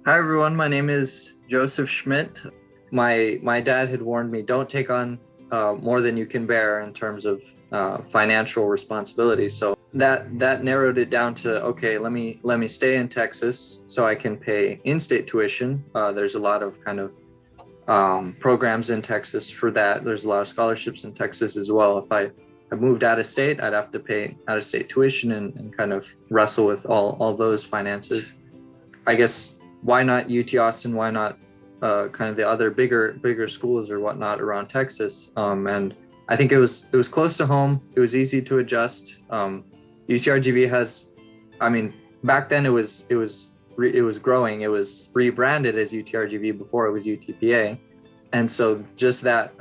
Hi everyone, my name is Joseph Schmidt. My dad had warned me, don't take on more than you can bear in terms of financial responsibility. So that narrowed it down to, okay, let me stay in Texas so I can pay in-state tuition. There's a lot of kind of programs in Texas for that. There's a lot of scholarships in Texas as well. If I moved out of state, I'd have to pay out of state tuition and kind of wrestle with all those finances. I guess why not UT Austin? Why not kind of the other bigger schools or whatnot around Texas? And I think it was close to home. It was easy to adjust. UTRGV has, I mean, back then it was growing. It was rebranded as UTRGV before it was UTPA, and so just that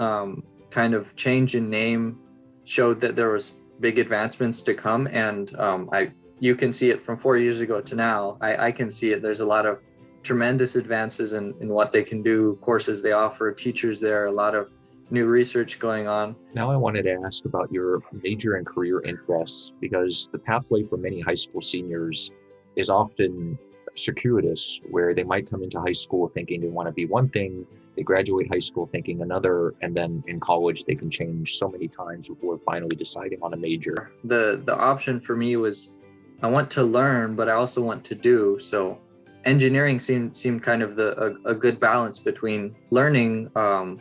kind of change in name showed that there was big advancements to come. And you can see it from 4 years ago to now. I can see it. There's a lot of tremendous advances in what they can do, courses they offer, teachers there, a lot of new research going on. Now I wanted to ask about your major and career interests, because the pathway for many high school seniors is often circuitous, where they might come into high school thinking they want to be one thing, they graduate high school thinking another, and then in college they can change so many times before finally deciding on a major. The option for me was, I want to learn, but I also want to do. So engineering seemed kind of a good balance between learning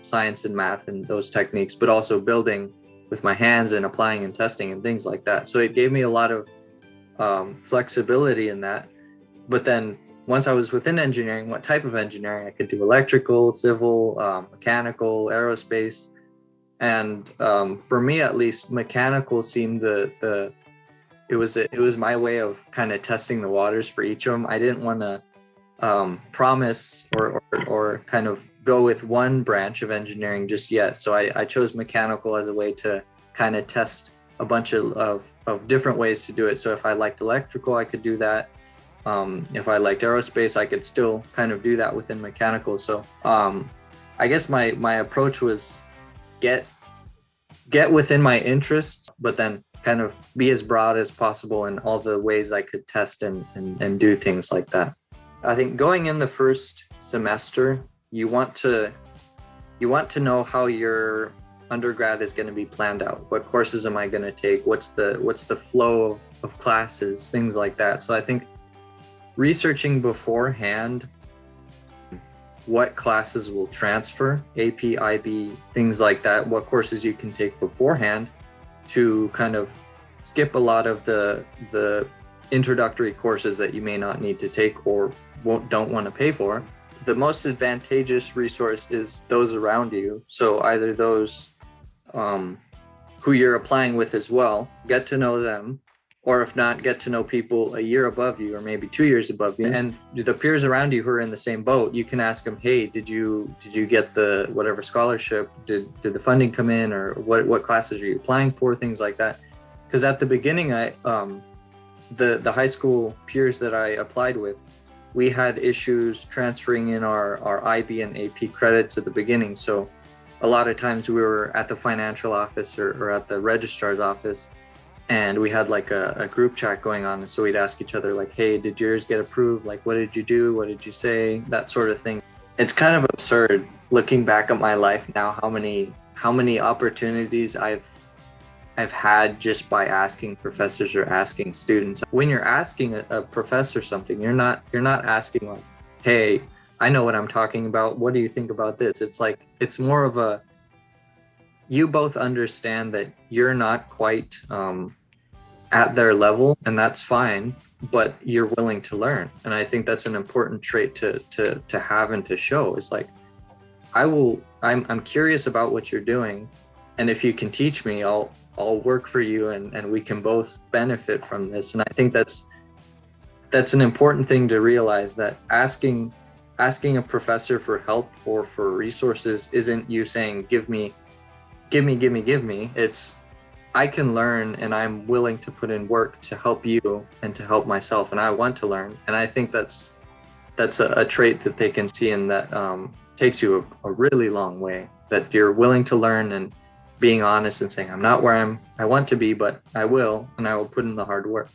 science and math and those techniques, but also building with my hands and applying and testing and things like that. So it gave me a lot of flexibility in that. But then once I was within engineering, what type of engineering? I could do electrical, civil, mechanical, aerospace. And for me, at least, mechanical seemed it was my way of kind of testing the waters for each of them. I didn't want to promise or kind of go with one branch of engineering just yet. So I chose mechanical as a way to kind of test a bunch of different ways to do it. So if I liked electrical, I could do that. If I liked aerospace, I could still kind of do that within mechanical. So I guess my approach was get within my interests, but then kind of be as broad as possible in all the ways I could test and do things like that. I think going in the first semester, you want to know how your undergrad is going to be planned out. What courses am I going to take? What's the flow of classes, things like that. So I think researching beforehand what classes will transfer, AP, IB, things like that, what courses you can take beforehand to kind of skip a lot of the introductory courses that you may not need to take or don't want to pay for. The most advantageous resource is those around you. So either those who you're applying with as well, get to know them, or if not, get to know people a year above you or maybe 2 years above you. And the peers around you who are in the same boat, you can ask them, hey, did you get the whatever scholarship? Did the funding come in, or what classes are you applying for? Things like that. Because at the beginning, the high school peers that I applied with, we had issues transferring in our IB and AP credits at the beginning. So a lot of times we were at the financial office or at the registrar's office, and we had like a group chat going on. And so we'd ask each other like, hey, did yours get approved? Like, what did you do? What did you say? That sort of thing. It's kind of absurd looking back at my life now, how many opportunities I've had just by asking professors or asking students. When you're asking a professor something, you're not asking like, hey, I know what I'm talking about. What do you think about this? It's like, it's more of you both understand that you're not quite at their level, and that's fine, but you're willing to learn. And I think that's an important trait to have and to show. It's like, I'm curious about what you're doing, and if you can teach me, I'll work for you, and we can both benefit from this. And I think that's an important thing to realize, that asking a professor for help or for resources isn't you saying, give me. It's, I can learn, and I'm willing to put in work to help you and to help myself, and I want to learn. And I think that's a trait that they can see, and that takes you a really long way, that you're willing to learn and being honest and saying, I'm not where I want to be, but I will, and I will put in the hard work.